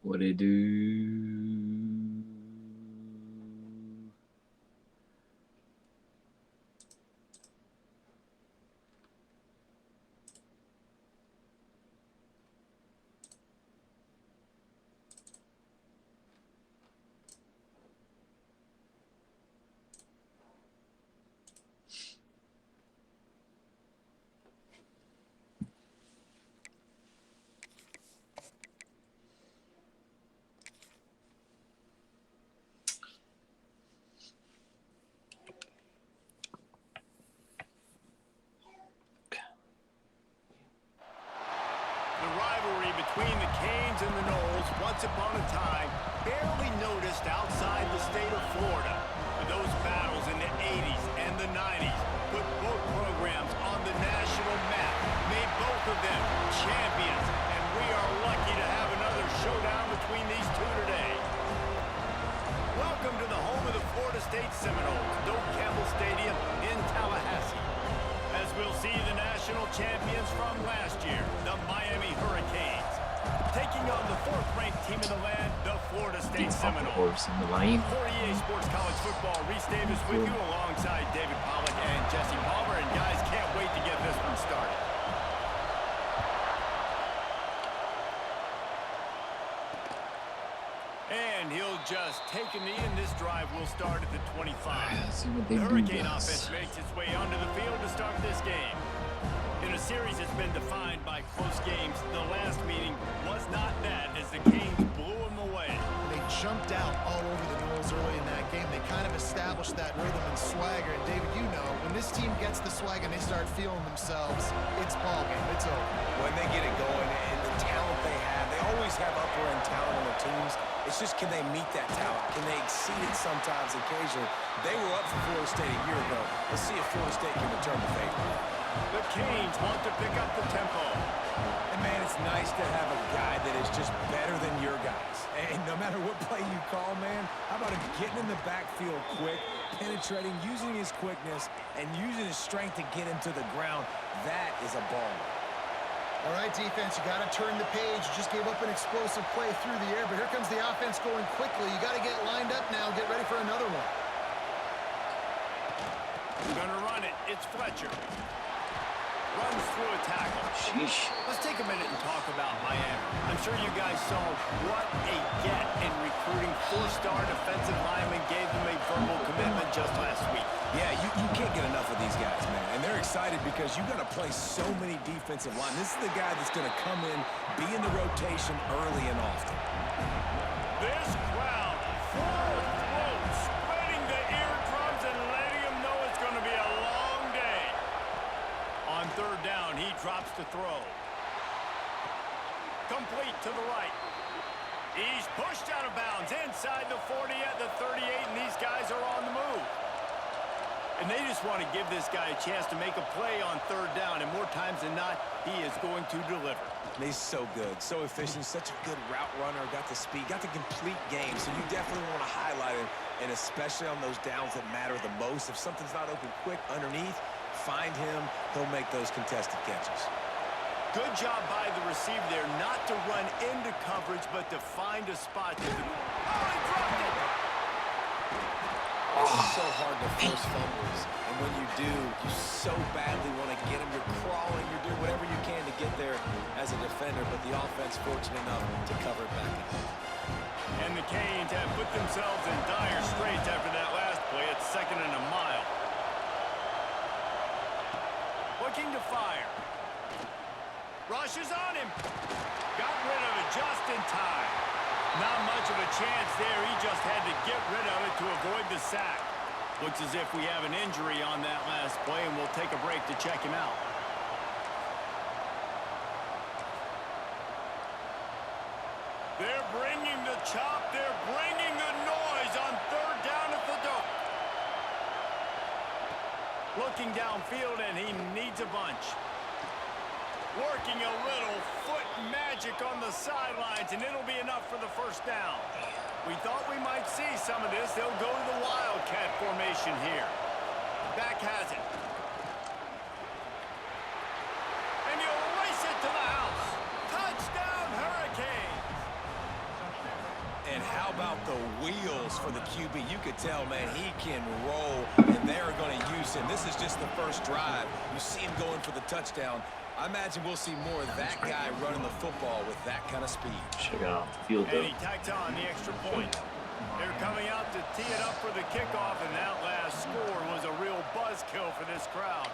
What it do? The rivalry between the Canes and the Noles, once upon a time, barely noticed outside the state of Florida. But those battles in the 80s and the 90s put both programs on the national map, made both of them champions, and we are lucky to have another showdown between these two today. Welcome to the home of the Florida State Seminoles, Doak Campbell Stadium in Tallahassee. As we'll see the national champions from last year, the Miami Hurricanes, taking on the fourth-ranked team in the land, the Florida State Seminoles. For EA Sports College Football, Reese Davis with you alongside David Pollack and Jesse Palmer. And guys, can't wait to get this one started. And he'll just take a knee, and this drive will start at the 25. The Hurricane offense makes its way onto the field to start this game. In a series that's been defined by close games, the last meeting was not that as the Canes blew them away. They jumped out all over the Noles early in that game. They kind of established that rhythm and swagger. And David, you know, when this team gets the swag and they start feeling themselves, it's ball game. It's over. When they get it going and the talent they have, they always have upper-end talent on their teams. It's just, can they meet that talent? Can they exceed it sometimes, occasionally? They were up for Florida State a year ago. Let's see if Florida State can return the favor. The Canes want to pick up the tempo. And, man, it's nice to have a guy that is just better than your guys. And no matter what play you call, man, how about him getting in the backfield quick, penetrating, using his quickness, and using his strength to get him to the ground? That is a ball. All right, defense, you got to turn the page. You just gave up an explosive play through the air, but here comes the offense going quickly. You got to get lined up now. Get ready for another one. Gonna run it. It's Fletcher. Runs through a tackle. Sheesh. Let's take a minute and talk about Miami. I'm sure you guys saw what a get in recruiting. Four-star defensive linemen gave them a verbal commitment just last week. Yeah, you can't get enough of these guys, man. And they're excited because you got to play so many defensive line. This is the guy that's going to come in, be in the rotation early and often. This crowd, full throat, spreading the eardrums and letting them know it's going to be a long day. On third down, he drops to throw. Complete to the right. He's pushed out of bounds inside the 40 at the 38, and these guys are on the move. And they just want to give this guy a chance to make a play on third down, and more times than not, he is going to deliver. He's so good, so efficient, such a good route runner, got the speed, got the complete game, so you definitely want to highlight him, and especially on those downs that matter the most. If something's not open quick underneath, find him, he'll make those contested catches. Good job by the receiver there, not to run into coverage, but to find a spot. Oh, he dropped it! It's so hard to force fumbles, and when you do, you so badly want to get them. You're crawling, you're doing whatever you can to get there as a defender, but the offense fortunate enough to cover it back up. And the Canes have put themselves in dire straits after that last play. It's 2nd and a mile. Looking to fire. Rushes on him. Got rid of it just in time. Not much of a chance there. He just had to get rid of it to avoid the sack. Looks as if we have an injury on that last play, and we'll take a break to check him out. They're bringing the chop. They're bringing the noise on third down at the Doak. Looking downfield, and he needs a bunch. Working a little foot magic on the sidelines, and it'll be enough for the first down. We thought we might see some of this. They'll go to the Wildcat formation here. Back has it. And he'll race it to the house. Touchdown, Hurricanes. about the wheels for the QB? You could tell, man, he can roll, and they're going to use him. This is just the first drive. You see him going for the touchdown. I imagine we'll see more of that guy running the football with that kind of speed. Should get off the field, And though. he tacked on the extra point. They're coming out to tee it up for the kickoff, and that last score was a real buzzkill for this crowd.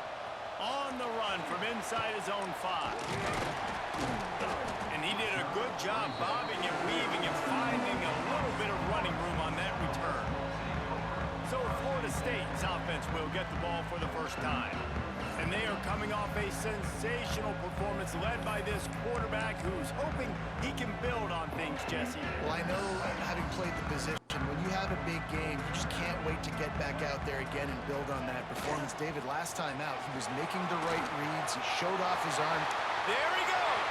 On the run from inside his own 5. And he did a good job bobbing and weaving and finding a little bit of running room on that return. So Florida State's offense will get the ball for the first time. And they are coming off a sensational performance led by this quarterback who's hoping he can build on things, Jesse. Well, I know, having played the position, when you have a big game, you just can't wait to get back out there again and build on that performance. David, last time out, he was making the right reads. He showed off his arm. There he goes.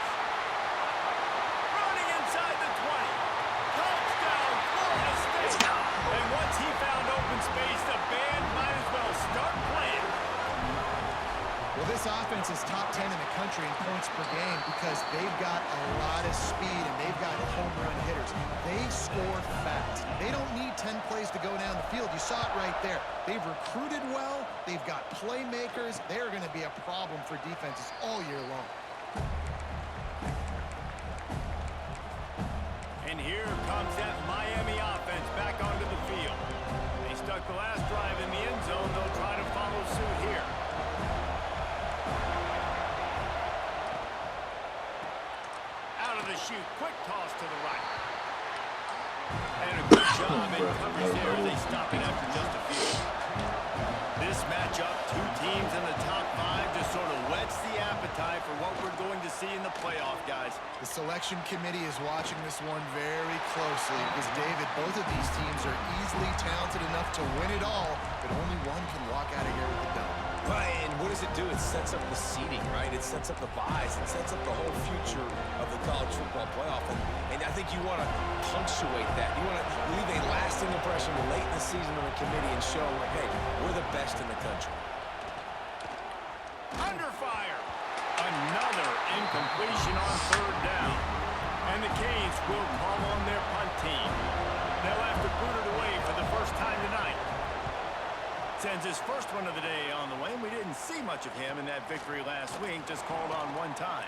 Running inside the 20. Touchdown, Florida State. And once he found open space, the band might as well start playing. Well, this offense is top 10 in the country in points per game because they've got a lot of speed and they've got home run hitters. They score fast. They don't need 10 plays to go down the field. You saw it right there. They've recruited well. They've got playmakers. They're going to be a problem for defenses all year long. And here comes that Miami offense back onto the field. They stuck the last drive in the end zone. They'll try to follow suit here. Out of the chute, quick toss to the right. And a good job in coverage there as they stop it after just a few. This matchup, two teams in the top 5, just sort of whets the appetite for what we're going to see in the playoff, guys. The selection committee is watching this one very closely because, David, both of these teams are easily talented enough to win it all, but only one can walk out of here with the dub. Right, and what does it do? It sets up the seeding, right? It sets up the buys. It sets up the whole future of the college football playoff. And I think you want to punctuate that. You want to leave a lasting impression late in the season on the committee and show, like, hey, we're the best in the country. Under fire. Another incompletion on third down. And the Canes will call on their punt team. They'll have to boot it away for the first time tonight. Sends his first one of the day on the way, and we didn't see much of him in that victory last week, just called on one time.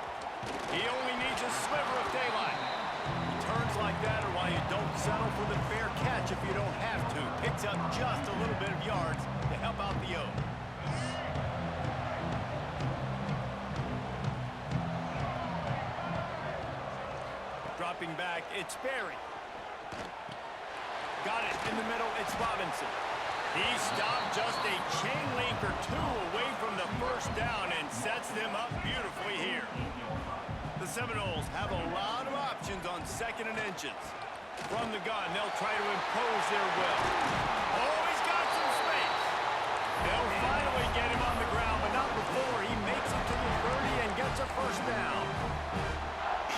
He only needs a sliver of daylight. Returns like that are why you don't settle for the fair catch if you don't have to. Picks up just a little bit of yards to help out the O. Dropping back, it's Berry. Got it in the middle, it's Robinson. He stopped just a chain link or two away from the first down and sets them up beautifully here. The Seminoles have a lot of options on 2nd and inches. From the gun, they'll try to impose their will. Oh, he's got some space. They'll finally get him on the ground, but not before he makes it to the 30 and gets a first down.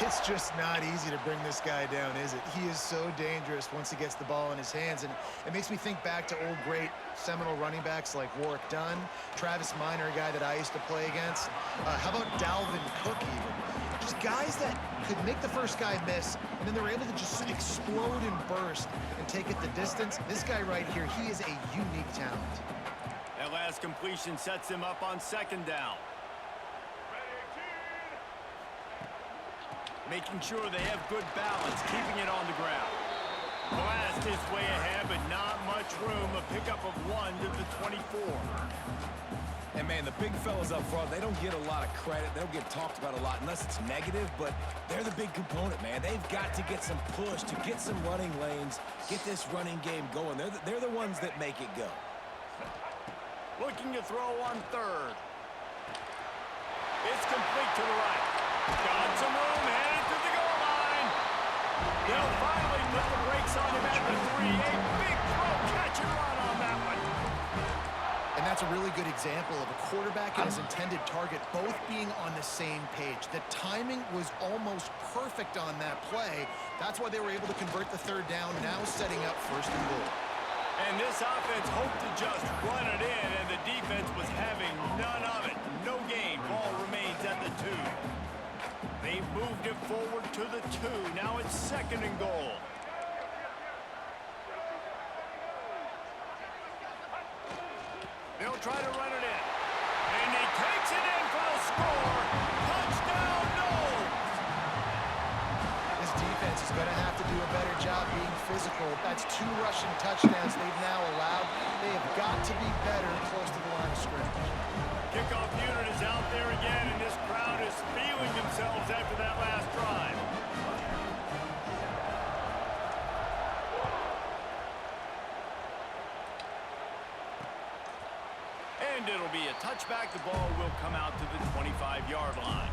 It's just not easy to bring this guy down, is it? He is so dangerous once he gets the ball in his hands, and it makes me think back to old great Seminole running backs like Warwick Dunn, Travis Minor, a guy that I used to play against. How about Dalvin Cook even? Just guys that could make the first guy miss, and then they were able to just explode and burst and take it the distance. This guy right here, he is a unique talent. That last completion sets him up on 2nd down. Making sure they have good balance, keeping it on the ground. Blast is way ahead, but not much room. A pickup of 1 to the 24. And, man, the big fellas up front, they don't get a lot of credit. They don't get talked about a lot unless it's negative, but they're the big component, man. They've got to get some push, to get some running lanes, get this running game going. They're the ones that make it go. Looking to throw on 3rd. It's complete to the right. Got some room, headed to the goal line. They'll finally put the brakes on him at the 3. A big throw, catch and run on that one. And that's a really good example of a quarterback and his intended target both being on the same page. The timing was almost perfect on that play. That's why they were able to convert the 3rd down, now setting up 1st and goal. And this offense hoped to just run it in, and the defense was having none of it. No gain. Ball remains at the 2. They moved it forward to the 2. Now it's 2nd and goal. try to run it in. And he takes it in for the score. Touchdown, Knowles! This defense is going to have to do a better job being physical. That's 2 rushing touchdowns they've now allowed. They have got to be better close to the line of scrimmage. Kickoff unit is out there again, and this crowd is feeling themselves after that last drive. And it'll be a touchback. The ball will come out to the 25-yard line.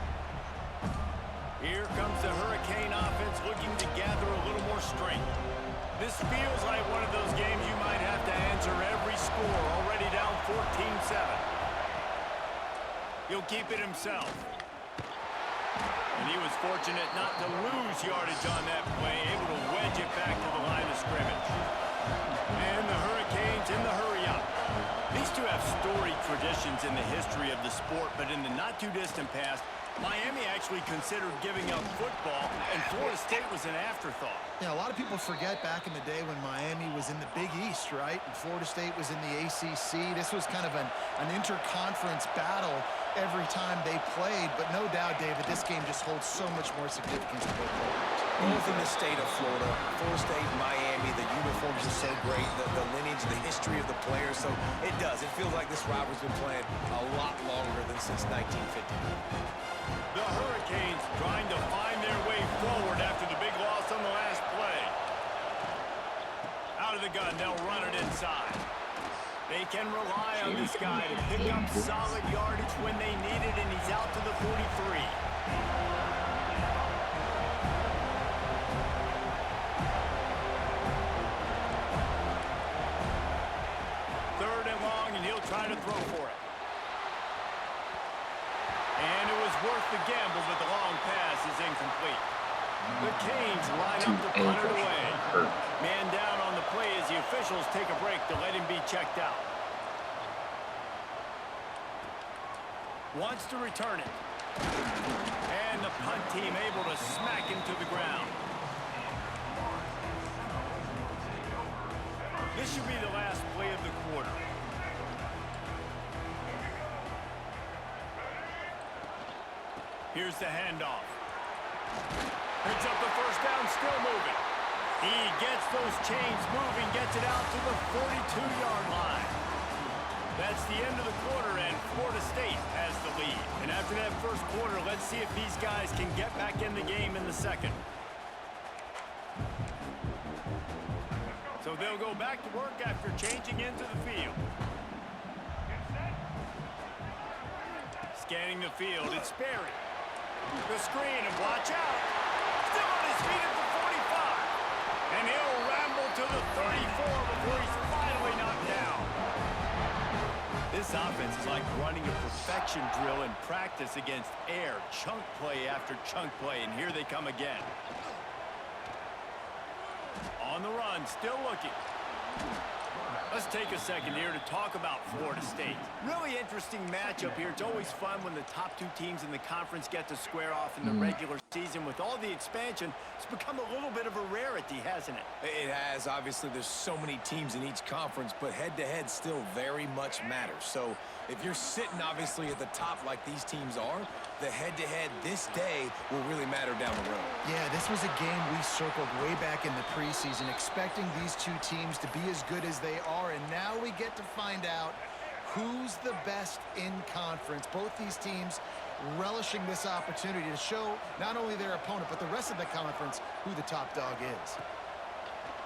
Here comes the Hurricane offense looking to gather a little more strength. This feels like one of those games you might have to answer every score, already down 14-7. He'll keep it himself. And he was fortunate not to lose yardage on that play, able to wedge it back to the line of scrimmage. And the Hurricanes in the hurry-up. These two have storied traditions in the history of the sport, but in the not-too-distant past, Miami actually considered giving up football, and Florida State was an afterthought. Yeah, a lot of people forget back in the day when Miami was in the Big East, right? And Florida State was in the ACC. This was kind of an interconference battle every time they played. But no doubt, David, this game just holds so much more significance to both programs. Both in the state of Florida, Florida State, Miami, the uniforms are so great, the lineage, the history of the players. So it does. It feels like this rivalry's been playing a lot longer than since 1950. The Hurricanes trying to find their way forward after the big loss on the last play. Out of the gun, they'll run it inside. They can rely on this guy to pick up solid yardage when they need it, and he's out to the 43. Third and long, and he'll try to throw for it. And it was worth the gamble, but the long pass is incomplete. The Canes line up to punt it away. Man down on the play as the officials take a break to let him be checked out. Wants to return it. And the punt team able to smack him to the ground. This should be the last play of the quarter. Here's the handoff. Picks up the first down, still moving. He gets those chains moving, gets it out to the 42-yard line. That's the end of the quarter, and Florida State has the lead. And after that first quarter, let's see if these guys can get back in the game in the second. So they'll go back to work after changing into the field. Scanning the field, it's Sperry. The screen, and watch out. Still on his feet at the 45. And he'll ramble to the 34 before he's finally knocked down. This offense is like running a perfection drill in practice against air. Chunk play after chunk play, and here they come again. On the run, still looking. Let's take a second here to talk about Florida State. Really interesting matchup here. It's always fun when the top two teams in the conference get to square off in the regular season. With all the expansion, it's become a little bit of a rarity, hasn't it? It has. Obviously, there's so many teams in each conference, but head-to-head still very much matters. So if you're sitting, obviously, at the top like these teams are, the head-to-head this day will really matter down the road. Yeah, this was a game we circled way back in the preseason, expecting these two teams to be as good as they are, and now we get to find out who's the best in conference. Both these teams relishing this opportunity to show not only their opponent, but the rest of the conference who the top dog is.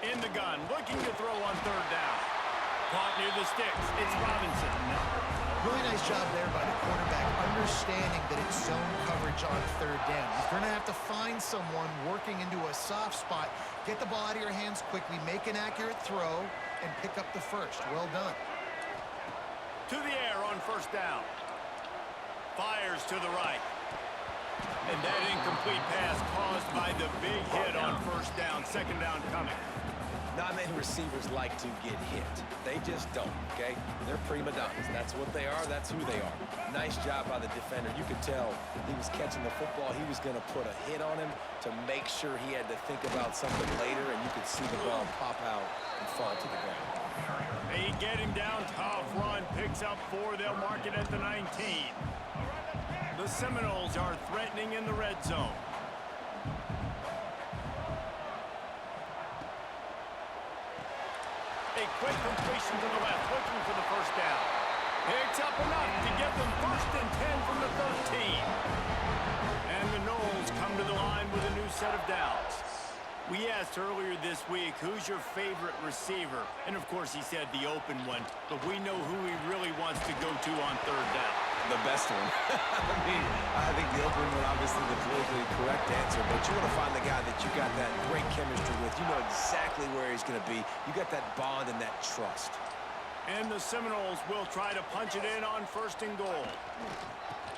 In the gun, looking to throw on third down. Caught near the sticks. It's Robinson. Really nice job there by the quarterback, understanding that it's zone coverage on third down. You're going to have to find someone working into a soft spot, get the ball out of your hands quickly, make an accurate throw, and pick up the first. Well done. To the air on first down. Fires to the right. And that incomplete pass caused by the big hit on first down. Second down coming. Not many receivers like to get hit. They just don't, okay? They're prima donnas. That's what they are. That's who they are. Nice job by the defender. You could tell he was catching the football. He was going to put a hit on him to make sure he had to think about something later, and you could see the ball pop out and fall to the ground. They get him down, tough run, picks up 4, they'll mark it at the 19. The Seminoles are threatening in the red zone. A quick completion to the left, looking for the first down. Picks up enough to get them 1st and 10 from the 13. And the Noles come to the line with a new set of downs. We asked earlier this week, who's your favorite receiver? And of course he said the open one, but we know who he really wants to go to on 3rd down. The best one. I think the opening one, obviously the politically correct answer, but you want to find the guy that you got that great chemistry with. You know exactly where he's going to be. You got that bond and that trust. And the Seminoles will try to punch it in on 1st and goal.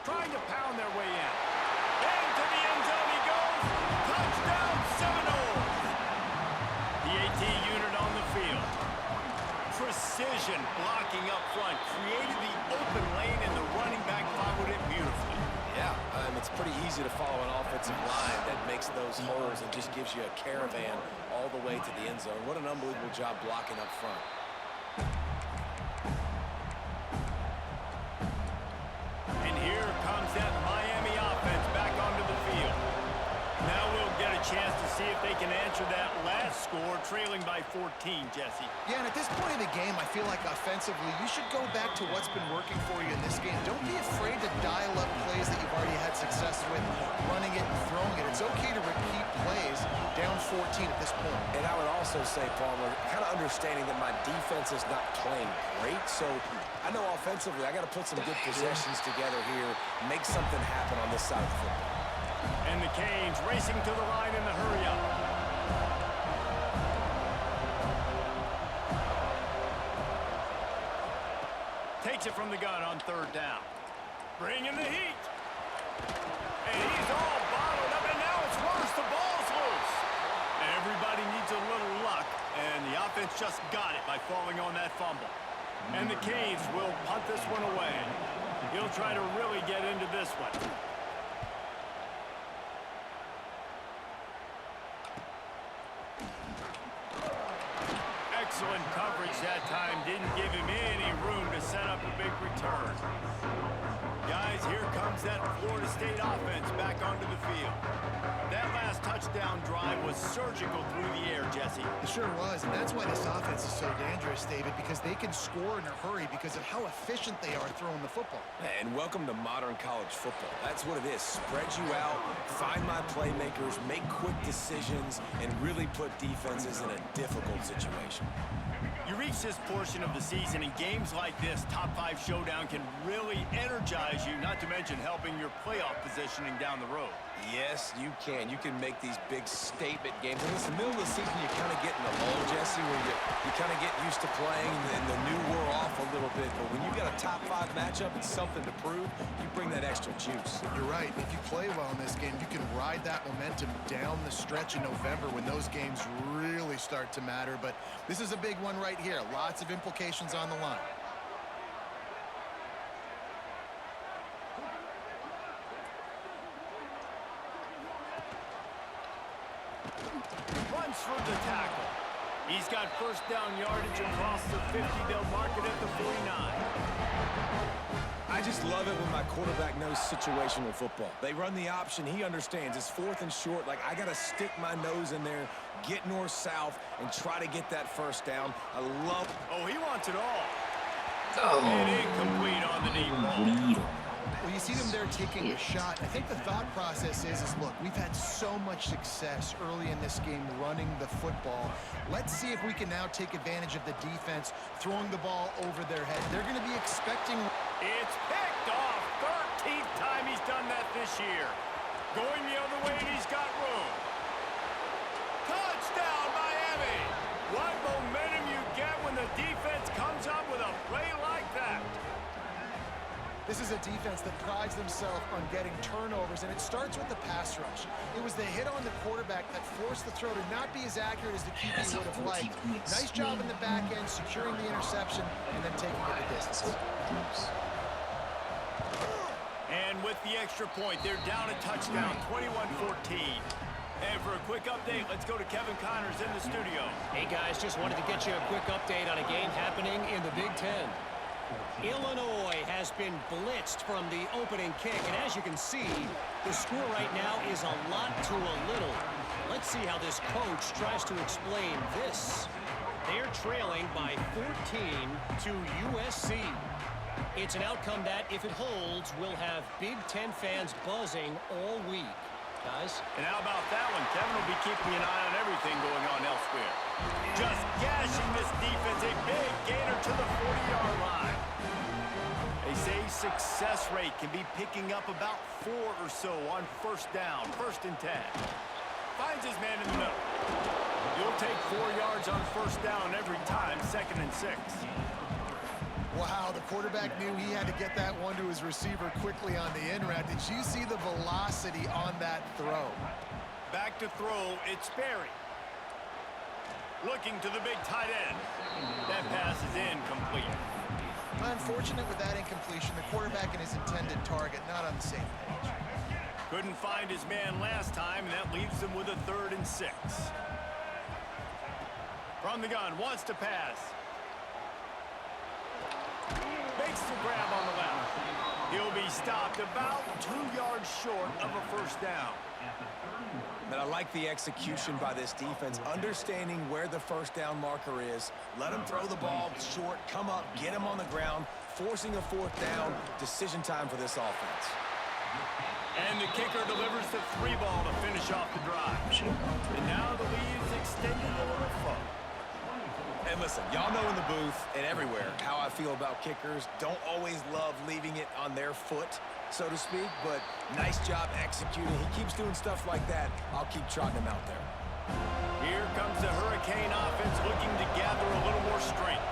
Trying to pound their way in. Into the end zone he goes. Touchdown Seminoles. The AT unit on the field. Precision blocking up front created the open lane, and the running back followed it beautifully. Yeah, it's pretty easy to follow an offensive line that makes those holes and just gives you a caravan all the way to the end zone. What an unbelievable job blocking up front. And here comes that Miami offense back onto the field. Now we'll get a chance to see if they can answer that last score, trailing by 14, Jesse. Yeah, and at this point in the game, I feel like offensively, you should go back to what's been working for you in this game. Don't be afraid to dial up plays that you've already had success with, running it and throwing it. It's okay to repeat plays down 14 at this point. And I would also say, Palmer, kind of understanding that my defense is not playing great, so I know offensively I got to put some good possessions together here, make something happen on this side of the football. And the Canes racing to the line in the hurry-up. Takes it from the gun on 3rd down. Bringing the heat. And he's all bottled up, and now it's worse. The ball's loose. Everybody needs a little luck, and the offense just got it by falling on that fumble. And the Canes will punt this one away. He'll try to really get into this one. Excellent coverage that time. Didn't give him any room to set up a big return. Guys, here comes that Florida State offense back onto the field. That last touchdown drive was surgical through the air, Jesse. It sure was, and that's why this offense is so dangerous, David, because they can score in a hurry because of how efficient they are throwing the football. And welcome to modern college football. That's what it is. Spread you out, find my playmakers, make quick decisions, and really put defenses in a difficult situation. You reach this portion of the season, and games like this, top 5 showdown, can really energize you, not to mention helping your playoff positioning down the road. Yes, you can. You can make these big statement games. And in the middle of the season, you kind of get in the lull, Jesse, where you kind of get used to playing, and the new wear off a little bit. But when you've got a top 5 matchup and something to prove, you bring that extra juice. You're right. If you play well in this game, you can ride that momentum down the stretch in November when those games really start to matter. But this is a big one right here. Lots of implications on the line. Runs for the tackle. He's got 1st down yardage across the 50. They'll mark it at the 49. I just love it when my quarterback knows situational football. They run the option. He understands. It's 4th and short. Like, I got to stick my nose in there, get north-south, and try to get that 1st down. I love... Oh, he wants it all. Oh, And incomplete on the deep ball. Well, you see them there taking a shot. I think the thought process is look, we've had so much success early in this game running the football. Let's see if we can now take advantage of the defense throwing the ball over their head. They're going to be expecting... It's picked off. 13th time he's done that this year. Going the other way, and he's got room. Touchdown, Miami. What momentum you get when the defense comes up with a play like that. This is a defense that prides themselves on getting turnovers, and it starts with the pass rush. It was the hit on the quarterback that forced the throw to not be as accurate as the QB would have liked. Nice job in the back end, securing the interception, and then taking it the distance. And with the extra point, they're down a touchdown, 21-14. And for a quick update, let's go to Kevin Connors in the studio. Hey, guys, just wanted to get you a quick update on a game happening in the Big Ten. Illinois has been blitzed from the opening kick, and as you can see, the score right now is a lot to a little. Let's see how this coach tries to explain this. They're trailing by 14 to USC. It's an outcome that, if it holds, will have Big Ten fans buzzing all week. Guys? And how about that one? Kevin will be keeping an eye on everything going on elsewhere. Just gashing this defense, a big gainer to the 40-yard line. They say success rate can be picking up about 4 or so on first down, 1st and 10. Finds his man in the middle. He'll take 4 yards on first down every time, 2nd and 6. Wow, the quarterback knew he had to get that one to his receiver quickly on the in route. Did you see the velocity on that throw? Back to throw, it's Sperry. Looking to the big tight end. That pass is incomplete. Unfortunate with that incompletion, the quarterback and his intended target not on the same page. Couldn't find his man last time, and that leaves him with a 3rd and 6. From the gun, wants to pass. Makes the grab on the left. He'll be stopped about 2 yards short of a first down. But I like the execution by this defense, understanding where the first down marker is. Let him throw the ball short, come up, get him on the ground, forcing a 4th down. Decision time for this offense. And the kicker delivers the 3 ball to finish off the drive. And now the lead is extended a little further. And listen, y'all know in the booth and everywhere how I feel about kickers. Don't always love leaving it on their foot, so to speak, but nice job executing. He keeps doing stuff like that. I'll keep trotting him out there. Here comes the Hurricane offense looking to gather a little more strength.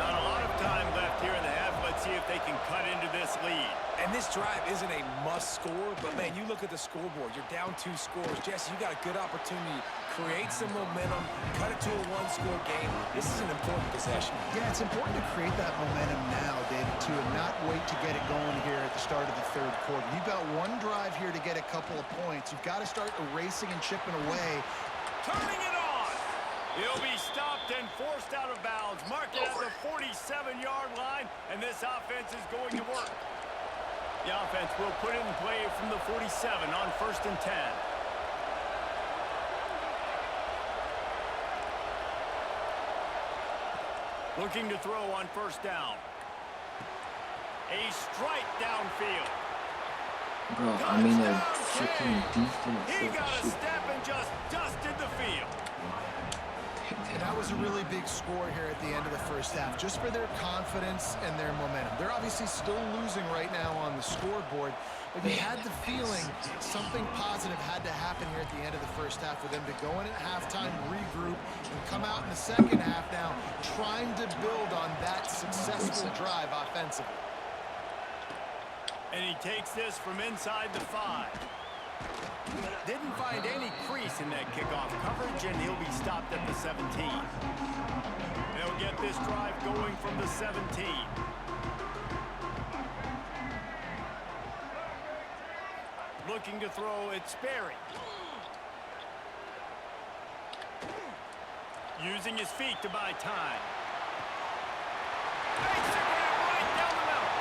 Not a lot of time left here in the half. Let's see if they can cut into this lead. And this drive isn't a must score, but man, you look at the scoreboard. You're down 2 scores. Jesse, you got a good opportunity. Create some momentum. Cut it to a 1-score game. This is an important possession. Yeah, it's important to create that momentum now, David, too, and not wait to get it going here at the start of the 3rd quarter. You've got one drive here to get a couple of points. You've got to start erasing and chipping away. Turning it on. He'll be stopped and forced out of bounds. Marked at the 47-yard line, and this offense is going to work. The offense will put it in play from the 47 on 1st and 10. Looking to throw on first down. A strike downfield. Bro, I mean a freaking defense. He got a step and just dusted the field. And that was a really big score here at the end of the first half, just for their confidence and their momentum. They're obviously still losing right now on the scoreboard, but you had the feeling something positive had to happen here at the end of the first half for them to go in at halftime, regroup, and come out in the second half now trying to build on that successful drive offensively. And he takes this from inside the 5. Didn't find any crease in that kickoff coverage, and he'll be stopped at the 17. They'll get this drive going from the 17. Looking to throw, it's Sperry. Using his feet to buy time. Makes the grab right down the middle.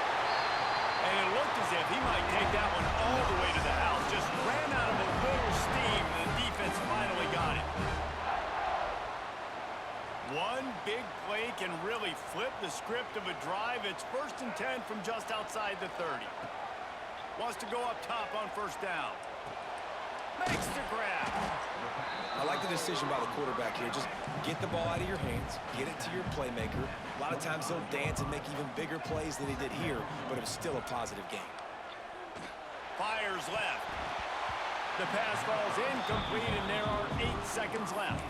And it looked as if he might take that one all the way to the house. Just ran out of a little steam, and the defense finally got it. One big play can really flip the script of a drive. It's 1st and 10 from just outside the 30. Wants to go up top on first down. Makes the grab. I like the decision by the quarterback here. Just get the ball out of your hands, get it to your playmaker. A lot of times he'll dance and make even bigger plays than he did here, but it was still a positive game. Fires left. The pass falls incomplete, and there are 8 seconds left.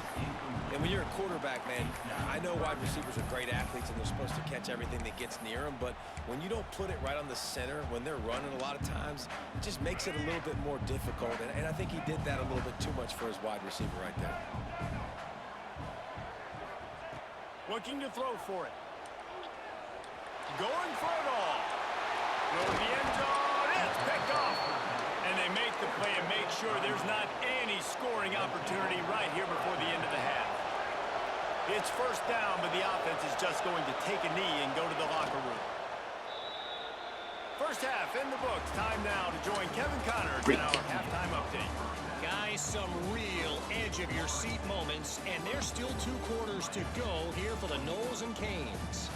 And when you're a quarterback, man, I know wide receivers are great athletes and they're supposed to catch everything that gets near them, but when you don't put it right on the center, when they're running a lot of times, it just makes it a little bit more difficult. And I think he did that a little bit too much for his wide receiver right there. Looking to throw for it. Going for it all. Throw the end zone. It's picked off. And they make the play and make sure there's not any scoring opportunity right here before the end of the half. It's first down, but the offense is just going to take a knee and go to the locker room. First half in the books. Time now to join Kevin Connors in our halftime update. Guys, some real edge-of-your-seat moments, and there's still 2 quarters to go here for the Noles and Canes.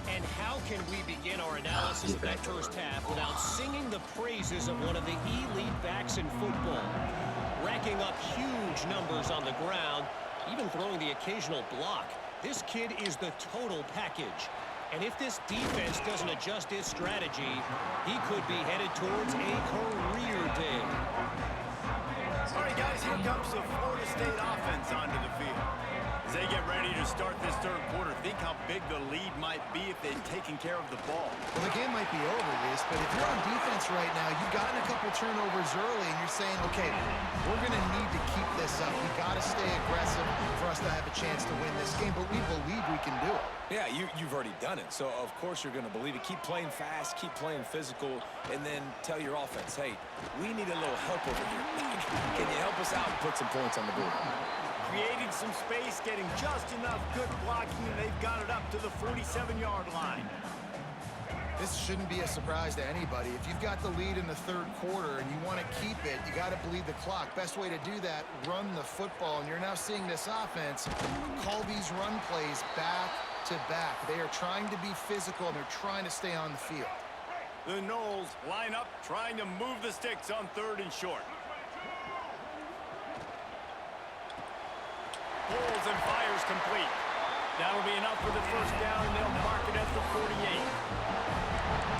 And how can we begin our analysis of that first half without singing the praises of one of the elite backs in football? Racking up huge numbers on the ground, even throwing the occasional block. This kid is the total package. And if this defense doesn't adjust its strategy, he could be headed towards a career day. All right, guys, here comes the Florida State offense onto the field. As they get ready to start this third quarter, think how big the lead might be if they'd taken care of the ball. Well, the game might be over, Reese, but if you're on defense right now, you've gotten a couple turnovers early, and you're saying, okay, we're going to need to keep this up. We got to stay aggressive for us to have a chance to win this game, but we believe we can do it. Yeah, you've already done it, so of course you're going to believe it. Keep playing fast, keep playing physical, and then tell your offense, hey, we need a little help over here. Can you help us out and put some points on the board? Creating some space, getting just enough good blocking, and they've got it up to the 47-yard line. This shouldn't be a surprise to anybody. If you've got the lead in the third quarter and you want to keep it, you got to bleed the clock. Best way to do that, run the football. And you're now seeing this offense call these run plays back to back. They are trying to be physical, and they're trying to stay on the field. The Noles line up, trying to move the sticks on 3rd and short. Pulls and fires complete. That'll be enough for the first down, and they'll mark it at the 48.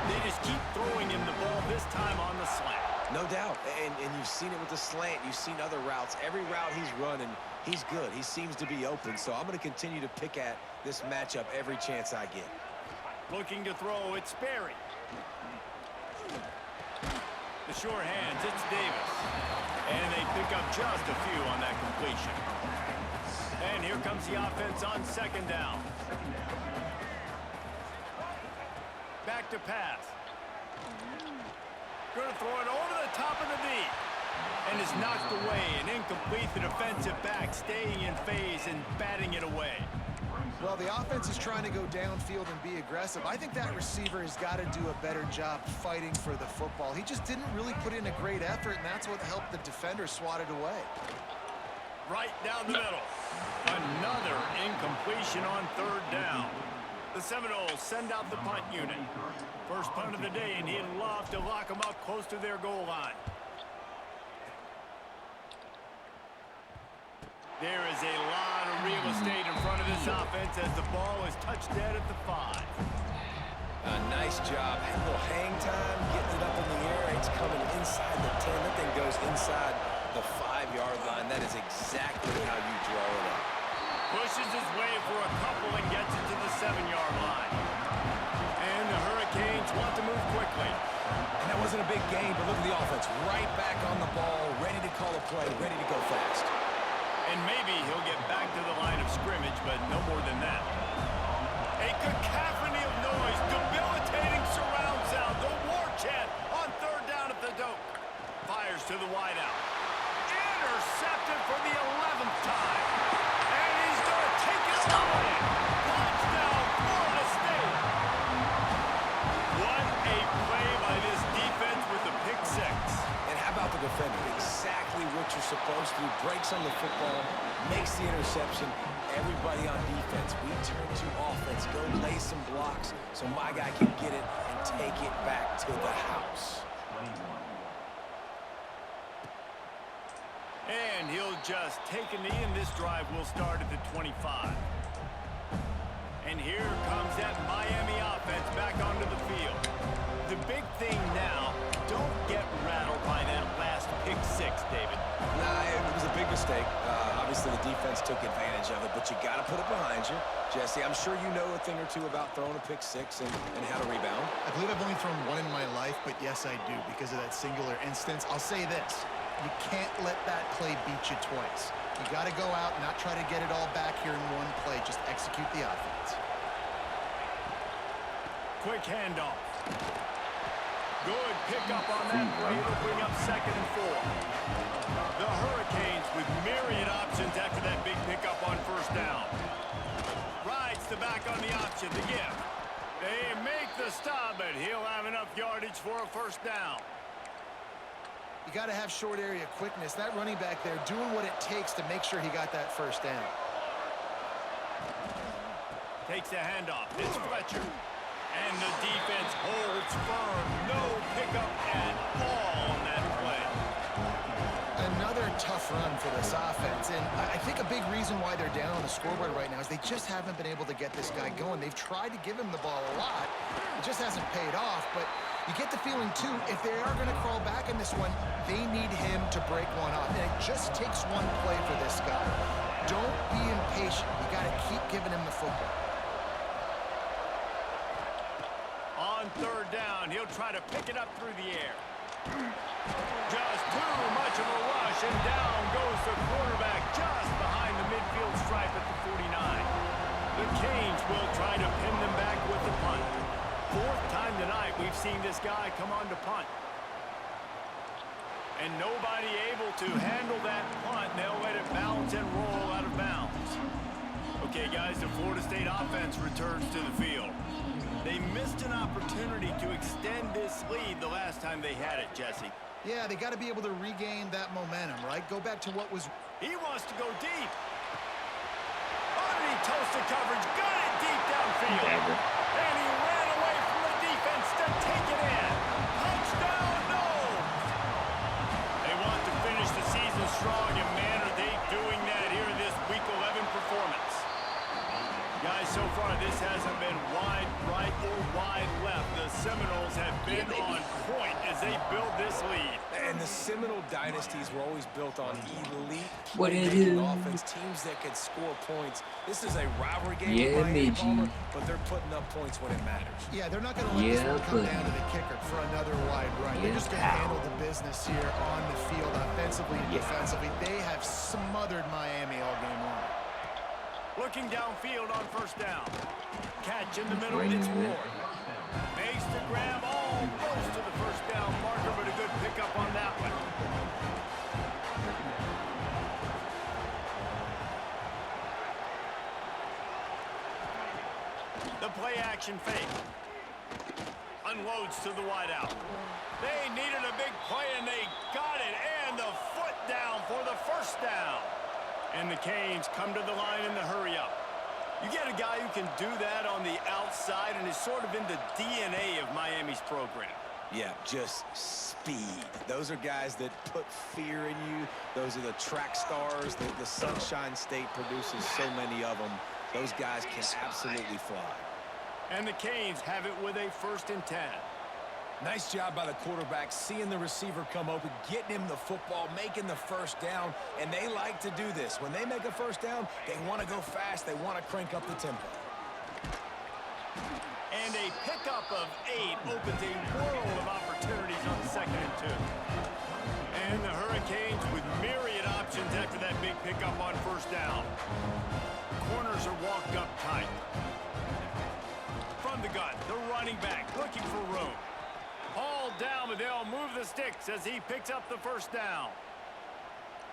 They just keep throwing him the ball, this time on the slant. No doubt, and you've seen it with the slant. You've seen other routes. Every route he's running, he's good. He seems to be open, so I'm going to continue to pick at this matchup every chance I get. Looking to throw, it's Sperry. The sure hands, it's Davis. And they pick up just a few on that completion. And here comes the offense on 2nd down. Back to pass. Going to throw it over the top of the knee. And is knocked away and incomplete. The defensive back staying in phase and batting it away. Well, the offense is trying to go downfield and be aggressive. I think that receiver has got to do a better job fighting for the football. He just didn't really put in a great effort, and that's what helped the defender swat it away. Right down the middle. Another incompletion on 3rd down. The Seminoles send out the punt unit. First punt of the day, and he'd love to lock them up close to their goal line. There is a lot of real estate in front of this offense as the ball is touched dead at the 5. Nice job. A little hang time, getting it up in the air. It's coming inside the 10. That thing goes inside the 5-yard line. That is exactly how you draw it up. Pushes his way for a couple and gets it to the 7-yard line. And the Hurricanes want to move quickly. And that wasn't a big gain, but look at the offense. Right back on the ball, ready to call a play, ready to go fast. And maybe he'll get back to the line of scrimmage, but no more than that. A cacophony of noise, debilitating surround sound, the war chant on 3rd down at the Doak. Fires to the wideout. Intercepted for the 11th time. And he's going to take it away. Touchdown, Florida State. What a play by this defense with the pick 6. And how about the defender? Exactly what you're supposed to do. Breaks on the football, makes the interception. Everybody on defense, we turn to offense. Go lay some blocks so my guy can get it and take it back to the house. And he'll just take a knee, and this drive will start at the 25. And here comes that Miami offense back onto the field. The big thing now, don't get rattled by that last pick 6, David. Nah, it was a big mistake. Obviously, the defense took advantage of it, but you got to put it behind you. Jesse, I'm sure you know a thing or two about throwing a pick 6 and how to rebound. I believe I've only thrown one in my life, but yes, I do because of that singular instance. I'll say this. You can't let that play beat you twice. You got to go out and not try to get it all back here in one play. Just execute the offense. Quick handoff. Good pickup on that play. It'll bring up 2nd and 4. The Hurricanes with myriad options after that big pickup on 1st down. Rides the back on the option, the give. They make the stop, but he'll have enough yardage for a 1st down. You got to have short area quickness. That running back there doing what it takes to make sure he got that 1st down. Takes the handoff. It's Fletcher. And the defense holds firm. No pickup at all on that play. Another tough run for this offense. And I think a big reason why they're down on the scoreboard right now is they just haven't been able to get this guy going. They've tried to give him the ball a lot. It just hasn't paid off. But you get the feeling, too, if they are going to crawl back in this one, they need him to break one off. And it just takes one play for this guy. Don't be impatient. You got to keep giving him the football. On 3rd down, he'll try to pick it up through the air. Just too much of a rush, and down goes the quarterback just behind the midfield stripe at the 49. The Canes will try to pin them back with the punt. 4th time tonight we've seen this guy come on to punt. And nobody able to handle that punt. They'll let it bounce and roll out of bounds. Okay, guys, the Florida State offense returns to the field. They missed an opportunity to extend this lead the last time they had it, Jesse. Yeah, they got to be able to regain that momentum, right? Go back to what was... He wants to go deep. Underneath toasted coverage, got it deep downfield. And he ran away from the defense to take it in. Touchdown, Knowles. They want to finish the season strong, and man, are they doing that here in this Week 11 performance. Guys, so far this hasn't been wide right or wide left. The Seminoles have been on point as they build this lead. And the Seminole dynasties were always built on elite offense, teams that could score points. This is a rivalry game, but they're putting up points when it matters. Yeah, they're not going to let this one come down to the kicker for another wide right. They're just going to handle the business here on the field, offensively and defensively. They have smothered Miami all game long. Looking downfield on 1st down. Catch in the middle, it's Ward. Makes the grab almost to the 1st down marker, but a good pickup on that one. The play action fake. Unloads to the wideout. They needed a big play, and they got it. And the foot down for the 1st down. And the Canes come to the line in the hurry-up. You get a guy who can do that on the outside and is sort of in the DNA of Miami's program. Yeah, just speed. Those are guys that put fear in you. Those are the track stars. The Sunshine State produces so many of them. Those guys can absolutely fly. And the Canes have it with a 1st and 10. Nice job by the quarterback, seeing the receiver come open, getting him the football, making the 1st down, and they like to do this. When they make a 1st down, they want to go fast. They want to crank up the tempo. And a pickup of 8 opens a world of opportunities on 2nd and 2. And the Hurricanes with myriad options after that big pickup on 1st down. Corners are walked up tight. From the gun, the running back looking for room. All down, but they'll move the sticks as he picks up the 1st down.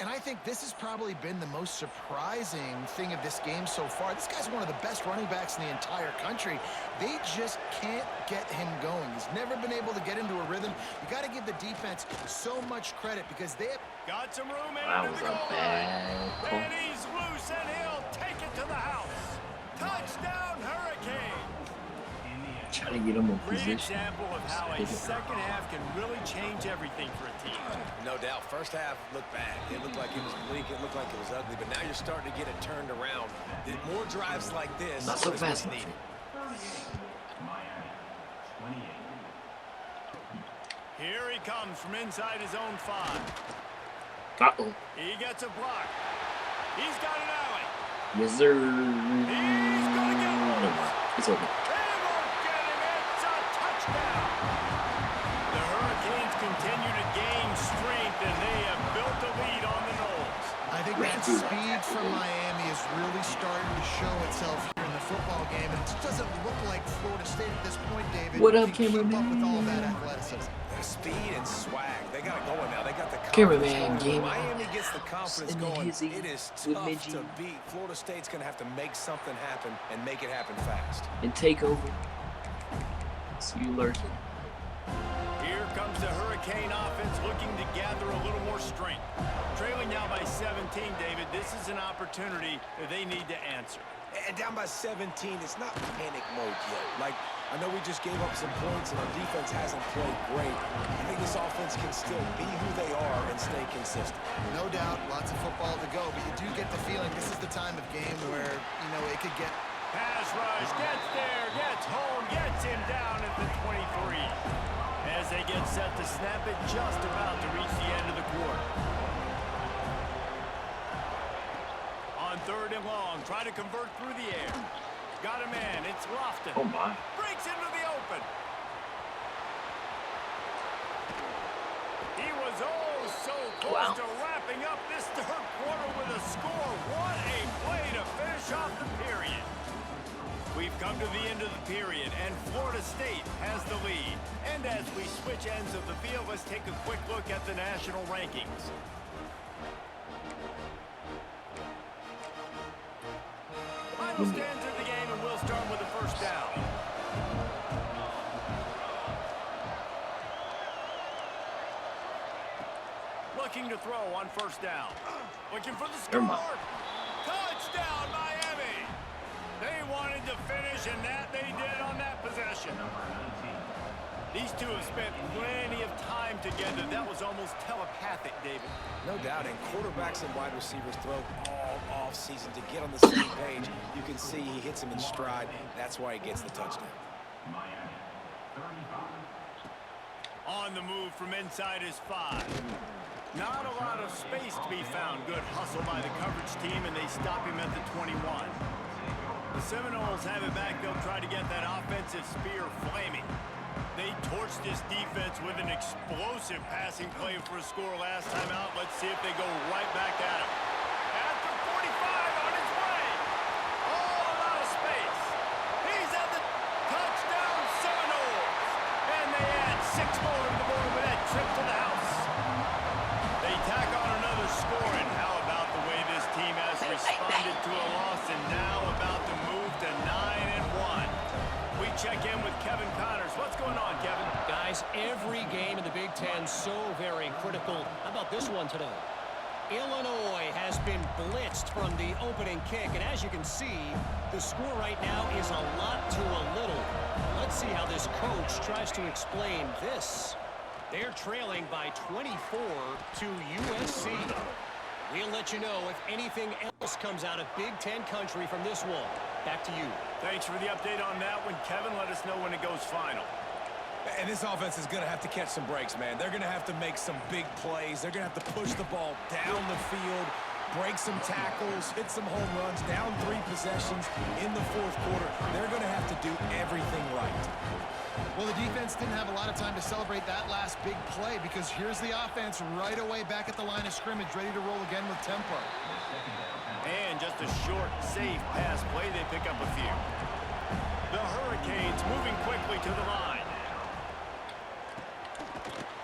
And I think this has probably been the most surprising thing of this game so far. This guy's one of the best running backs in the entire country. They just can't get him going. He's never been able to get into a rhythm. You got to give the defense so much credit because they have got some room in That the was goal a line. bad call. And he's loose, and he'll take it to the house. Touchdown, Hurricanes. Trying to get him in Great position. example of how a second half can really change everything for a team. No doubt. 1st half looked bad. It looked like it was bleak. It looked like it was ugly. But now you're starting to get it turned around. More drives like this. Not so fast. Needed. Here he comes from inside his own 5. Uh-oh. He gets a block. He's got an alley. Yes, sir. He's going to get one. It's over. They won't get him. It's a touchdown. The Hurricanes continue to gain strength, and they have built a lead on the Knowles. I think that speed from Miami is really starting to show itself here in the football game. And it doesn't look like Florida State at this point, David. What up, can keep up cameraman? with all that athleticism. speed and swag. They got it going now. They got the confidence Cameraman going. game. Miami gets the confidence And then going. Hizzy It is with tough Midgie. to beat. Florida State's going to have to make something happen and make it happen fast. And take over. See you lurking. Here comes the Hurricane offense looking to gather a little more strength. Trailing now by 17, David. This is an opportunity that they need to answer. And down by 17, it's not panic mode yet. Like, I know we just gave up some points and our defense hasn't played great. I think this offense can still be who they are and stay consistent. No doubt, lots of football to go, but you do get the feeling this is the time of game where, you know, it could get... Pass rush, gets there, gets home, gets him down at the 23. As they get set to snap it, just about to reach the end of the quarter. On 3rd and long, try to convert through the air. Got a man, it's Lofton. Oh my. Breaks into the open. He was oh so close to wrapping up this 3rd quarter with a score. What a play to finish off the period. We've come to the end of the period, and Florida State has the lead. And as we switch ends of the field, let's take a quick look at the national rankings. Final stands of the game, and we'll start with the first down. Looking to throw on 1st down. Looking for the score. Touchdown, Miami. They wanted to finish, and that they did on that possession. These two have spent plenty of time together. That was almost telepathic, David. No doubt, and quarterbacks and wide receivers throw all off-season to get on the same page. You can see he hits him in stride. That's why he gets the touchdown. On the move from inside his 5. Not a lot of space to be found. Good hustle by the coverage team, and they stop him at the 21. The Seminoles have it back. They'll try to get that offensive spear flaming. They torched this defense with an explosive passing play for a score last time out. Let's see if they go right back at him. At the 45 on his way. All out of space. He's at the touchdown Seminoles. And they add 6 more to the board with that trip to the house. They tack on another score, and how about the way this team has responded to a loss and now about to move to 9-1. We check in with Kevin Connors. What's going on, Kevin? Guys, every game in the Big Ten so very critical. How about this one today? Illinois has been blitzed from the opening kick, and as you can see, the score right now is a lot to a little. Let's see how this coach tries to explain this. They're trailing by 24 to USC. We'll let you know if anything else comes out of Big Ten country from this one. Back to you. Thanks for the update on that one, Kevin. Let us know when it goes final. And this offense is going to have to catch some breaks, man. They're going to have to make some big plays. They're going to have to push the ball down the field, break some tackles, hit some home runs, down 3 possessions in the 4th quarter. They're going to have to do everything right. Well, the defense didn't have a lot of time to celebrate that last big play because here's the offense right away back at the line of scrimmage, ready to roll again with tempo. And just a short, safe pass play. They pick up a few. The Hurricanes moving quickly to the line.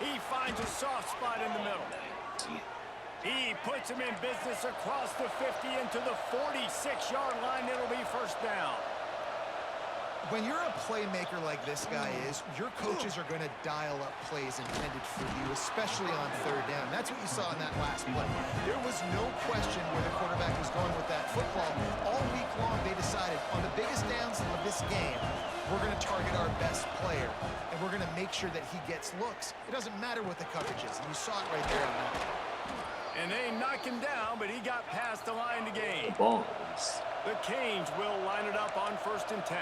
He finds a soft spot in the middle. He puts him in business across the 50 into the 46-yard line. It'll be 1st down. When you're a playmaker like this guy is, your coaches are going to dial up plays intended for you, especially on 3rd down. That's what you saw in that last play. There was no question where the quarterback was going with that football. All week long, they decided on the biggest downs of this game, we're going to target our best player, and we're going to make sure that he gets looks. It doesn't matter what the coverage is, and you saw it right there on that. And they knock him down, but he got past the line to gain. The balls. The Canes will line it up on 1st and 10.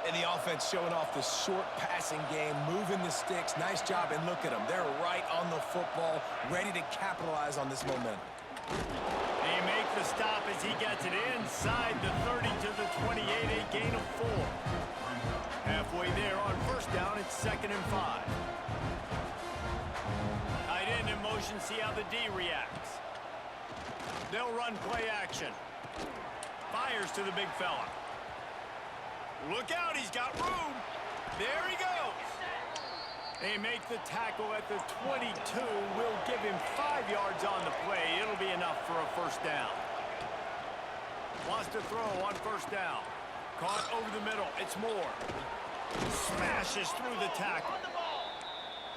And the offense showing off the short passing game, moving the sticks. Nice job, and look at them. They're right on the football, ready to capitalize on this momentum. They make the stop as he gets it inside the 30 to the 28, a gain of 4. Halfway there on 1st down, it's 2nd and 5. Tight end in motion, see how the D reacts. They'll run play action. Fires to the big fella. Look out, he's got room. There he goes. They make the tackle at the 22. Will give him 5 yards on the play. It'll be enough for a first down. Wants to throw on first down. Caught over the middle. It's Moore. Smashes through the tackle.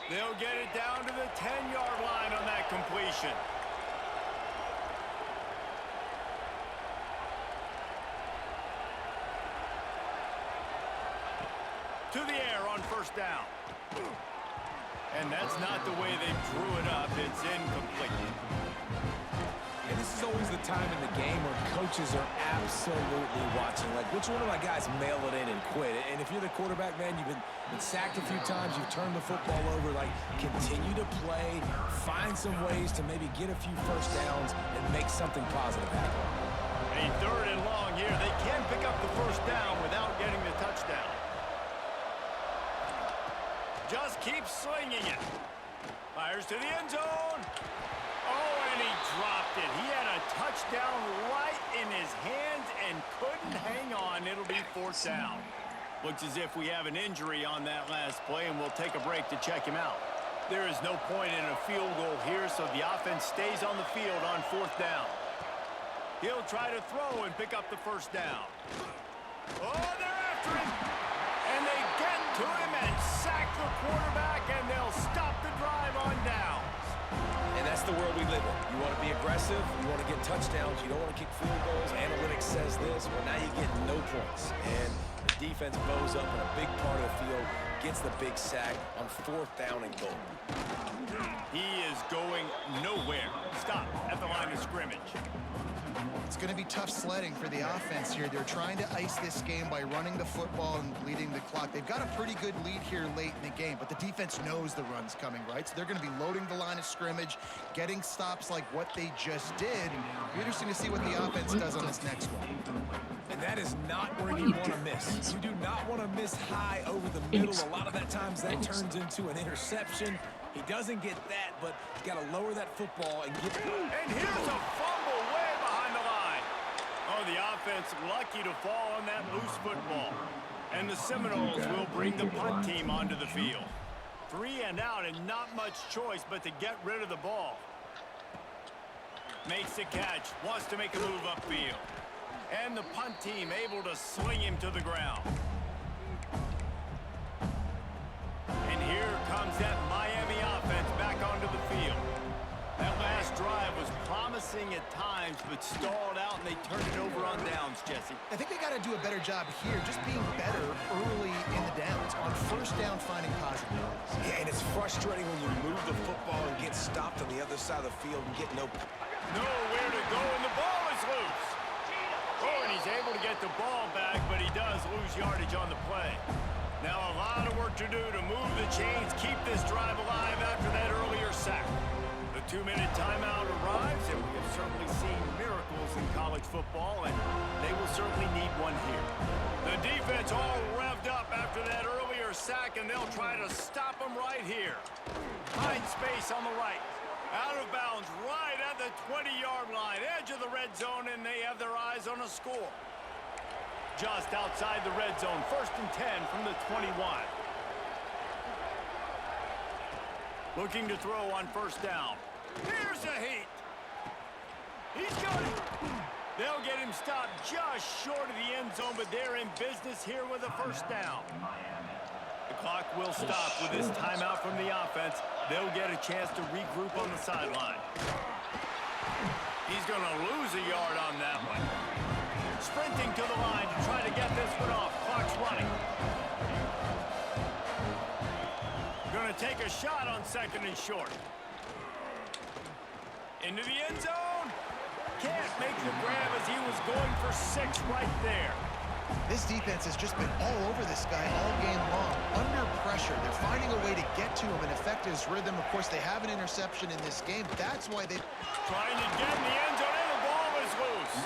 They'll get it down to the 10-yard line on that completion. To the air on first down. And that's not the way they drew it up. It's incomplete. And this is always the time in the game where coaches are absolutely watching. Like, which one of my guys mail it in and quit? And if you're the quarterback, man, you've been sacked a few times, you've turned the football over. Like, continue to play, find some ways to maybe get a few first downs and make something positive happen. A 3rd and long here. They can pick up the first down without getting the touchdown. Just keeps slinging it. Fires to the end zone. Oh, and he dropped it. He had a touchdown right in his hands and couldn't hang on. It'll be 4th down. Looks as if we have an injury on that last play, and we'll take a break to check him out. There is no point in a field goal here, so the offense stays on the field on 4th down. He'll try to throw and pick up the first down. Oh, they're after him. And they get to him and sack the quarterback, and they'll stop the drive on downs. And that's the world we live in. You want to be aggressive, you want to get touchdowns, you don't want to kick field goals. Analytics says this. Well, now you get no points. And the defense bows up in a big part of the field, gets the big sack on 4th down and goal. He is going nowhere. Stop at the line of scrimmage. It's going to be tough sledding for the offense here. They're trying to ice this game by running the football and leading the clock. They've got a pretty good lead here late in the game, but the defense knows the run's coming, right? So they're going to be loading the line of scrimmage, getting stops like what they just did. It'll be interesting to see what the offense does on this next one. And that is not where you want to miss. You do not want to miss high over the middle. A lot of that times that turns into an interception. He doesn't get that, but he's got to lower that football and get... And here's a fumble way behind the line. Oh, the offense lucky to fall on that loose football. And the Seminoles will bring the punt team onto the field. 3 and out and not much choice but to get rid of the ball. Makes the catch, wants to make a move upfield. And the punt team able to sling him to the ground. And here comes that Miami offense back onto the field. That last drive was promising at times, but stalled out, and they turned it over on downs, Jesse. I think they got to do a better job here, just being better early in the downs. On first down, finding positive plays. Yeah, and it's frustrating when you move the football and get stopped on the other side of the field and get nowhere to go, and the ball is loose. Oh, and he's able to get the ball back, but he does lose yardage on the play. Now a lot of work to do to move the chains, keep this drive alive after that earlier sack. The 2-minute timeout arrives, and we have certainly seen miracles in college football, and they will certainly need one here. The defense all revved up after that earlier sack, and they'll try to stop them right here. Find space on the right. Out of bounds right at the 20-yard line, edge of the red zone, and they have their eyes on a score. Just outside the red zone, 1st and 10 from the 21. Looking to throw on first down. Here's a heat. He's got it. They'll get him stopped just short of the end zone, but they're in business here with a first down. The clock will stop with this timeout from the offense. They'll get a chance to regroup on the sideline. He's going to lose a yard on that one. Sprinting to the line to try to get this one off. Clock's running. Going to take a shot on 2nd and short. Into the end zone. Can't make the grab as he was going for 6 right there. This defense has just been all over this guy all game long. Under pressure, they're finding a way to get to him and affect his rhythm. Of course, they have an interception in this game. That's why they... Trying to get in the end zone, and the ball is loose.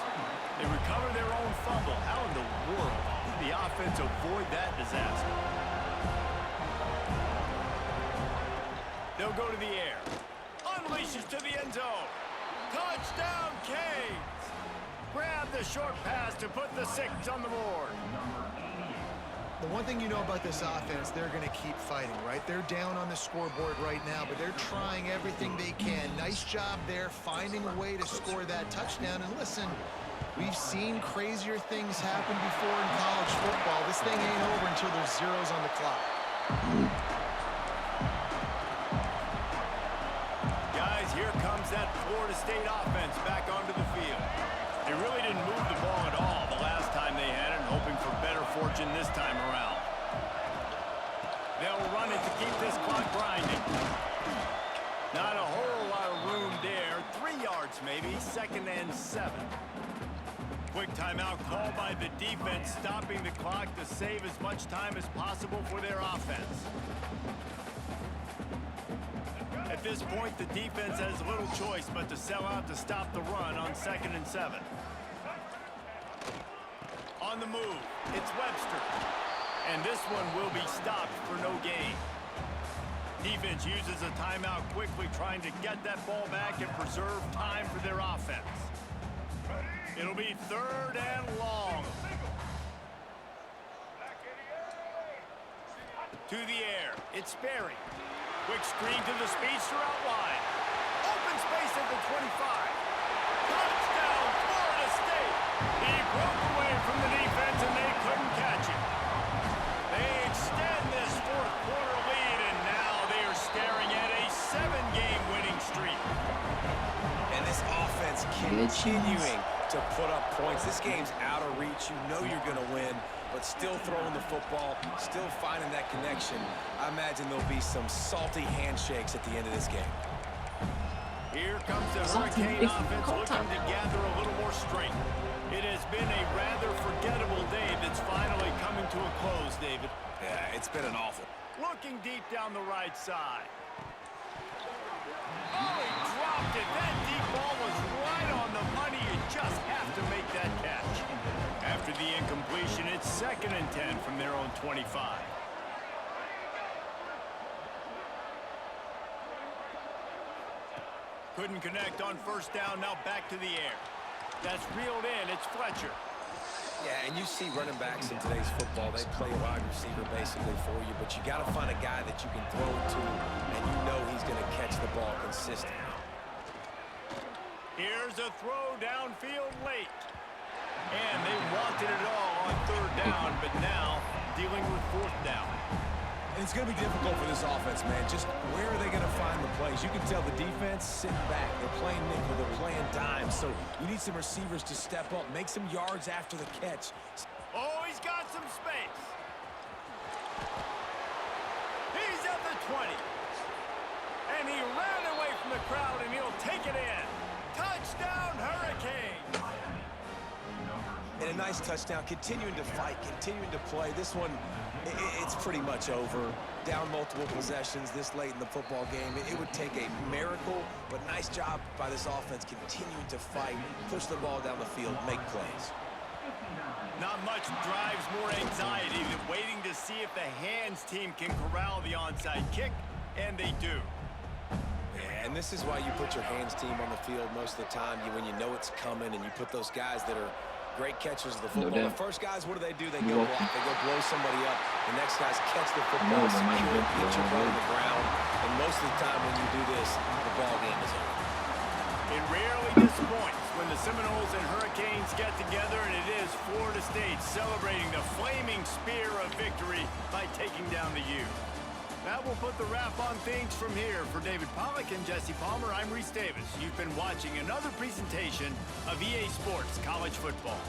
They recover their own fumble. How in the world did the offense avoid that disaster? They'll go to the air. Unleashes to the end zone. Touchdown, Canes! Grab the short pass to put the 6 on the board. The one thing you know about this offense, they're going to keep fighting, right? They're down on the scoreboard right now, but they're trying everything they can. Nice job there, finding a way to score that touchdown. And listen, we've seen crazier things happen before in college football. This thing ain't over until there's zeros on the clock. Guys, here comes that Florida State offense back onto the field. They really didn't move the ball at all the last time they had it, hoping for better fortune this time around. They'll run it to keep this clock grinding. Not a whole lot of room there. 3 yards maybe, 2nd and 7. Quick timeout called by the defense, stopping the clock to save as much time as possible for their offense. At this point, the defense has little choice but to sell out to stop the run on 2nd and 7. On the move, it's Webster. And this one will be stopped for no gain. Defense uses a timeout quickly, trying to get that ball back and preserve time for their offense. It'll be 3rd and long. To the air, it's Sperry. Quick screen to the speedster out wide. Open space at the 25. Touchdown, Florida State. He broke away from the defense and they couldn't catch him. They extend this 4th quarter lead and now they are staring at a 7-game winning streak. And this offense continuing to put up points. This game's out of reach. You know you're going to win, but still throwing the football, still finding that connection. I imagine there'll be some salty handshakes at the end of this game. Here comes the Hurricane offense looking to gather a little more strength. It has been a rather forgettable day that's finally coming to a close, David. Yeah, it's been an awful. Looking deep down the right side. Oh, he dropped it. That deep ball was right on the money. You just have to make that catch. After the incompletion, it's 2nd and 10 from their own 25. Couldn't connect on 1st down. Now back to the air. That's reeled in. It's Fletcher. Yeah, and you see running backs in today's football, they play a wide receiver basically for you, but you got to find a guy that you can throw it to, and you know he's going to catch the ball consistently. Here's a throw downfield late. And they wanted it all on 3rd down, but now dealing with 4th down. And it's going to be difficult for this offense, man. Just where are they going to find the plays? You can tell the defense sitting back. They're playing nickel. They're playing dime. So you need some receivers to step up, make some yards after the catch. Oh, he's got some space. He's at the 20. And he ran away from the crowd, and he'll take it in. Touchdown, Hurricanes. And a nice touchdown, continuing to fight, continuing to play. This one, it's pretty much over. Down multiple possessions this late in the football game. It would take a miracle, but nice job by this offense continuing to fight, push the ball down the field, make plays. Not much drives more anxiety than waiting to see if the hands team can corral the onside kick, and they do. Yeah, and this is why you put your hands team on the field most of the time, when you know it's coming, and you put those guys that are great catchers of the football. The first guys, what do? They go block. They go blow somebody up. The next guys catch the football, secure it, get your butt on the ground. And most of the time when you do this, the ball game is over. It rarely disappoints when the Seminoles and Hurricanes get together, and it is Florida State celebrating the flaming spear of victory by taking down the U. That will put the wrap on things from here. For David Pollack and Jesse Palmer, I'm Reese Davis. You've been watching another presentation of EA Sports College Football.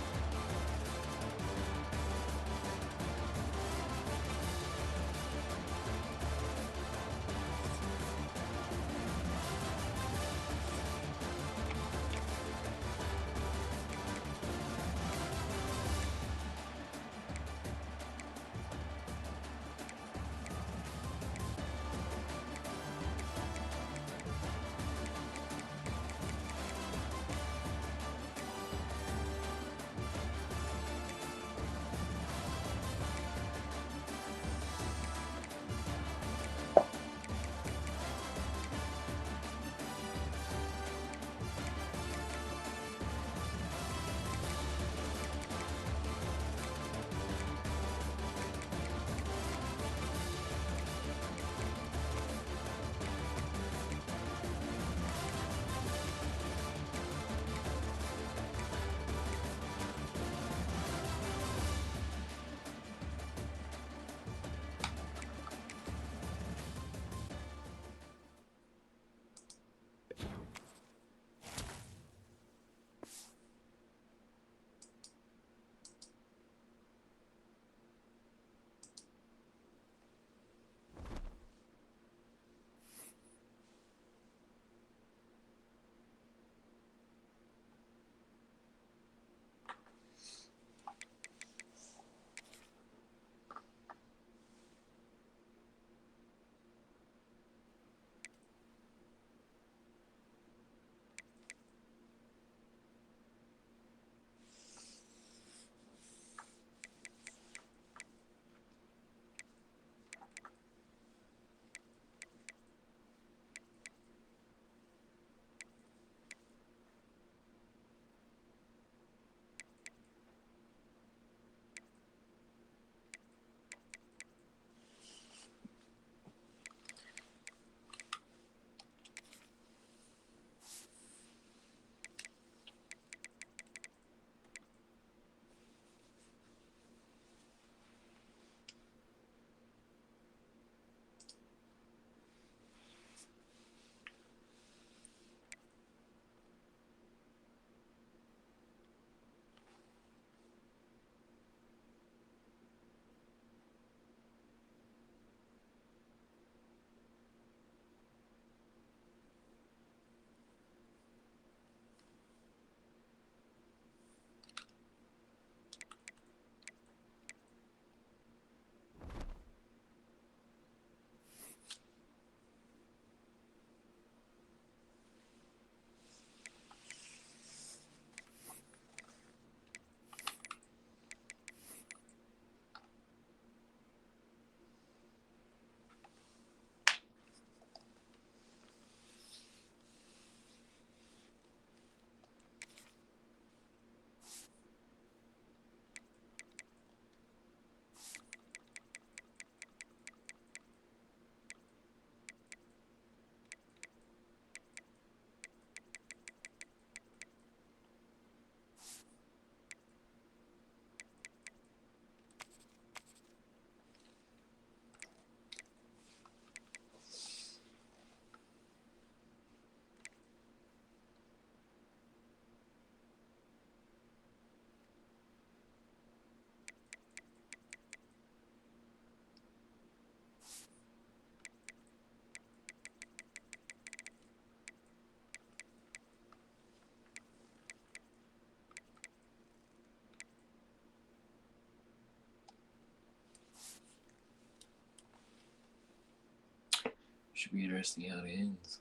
Should be interesting how it ends.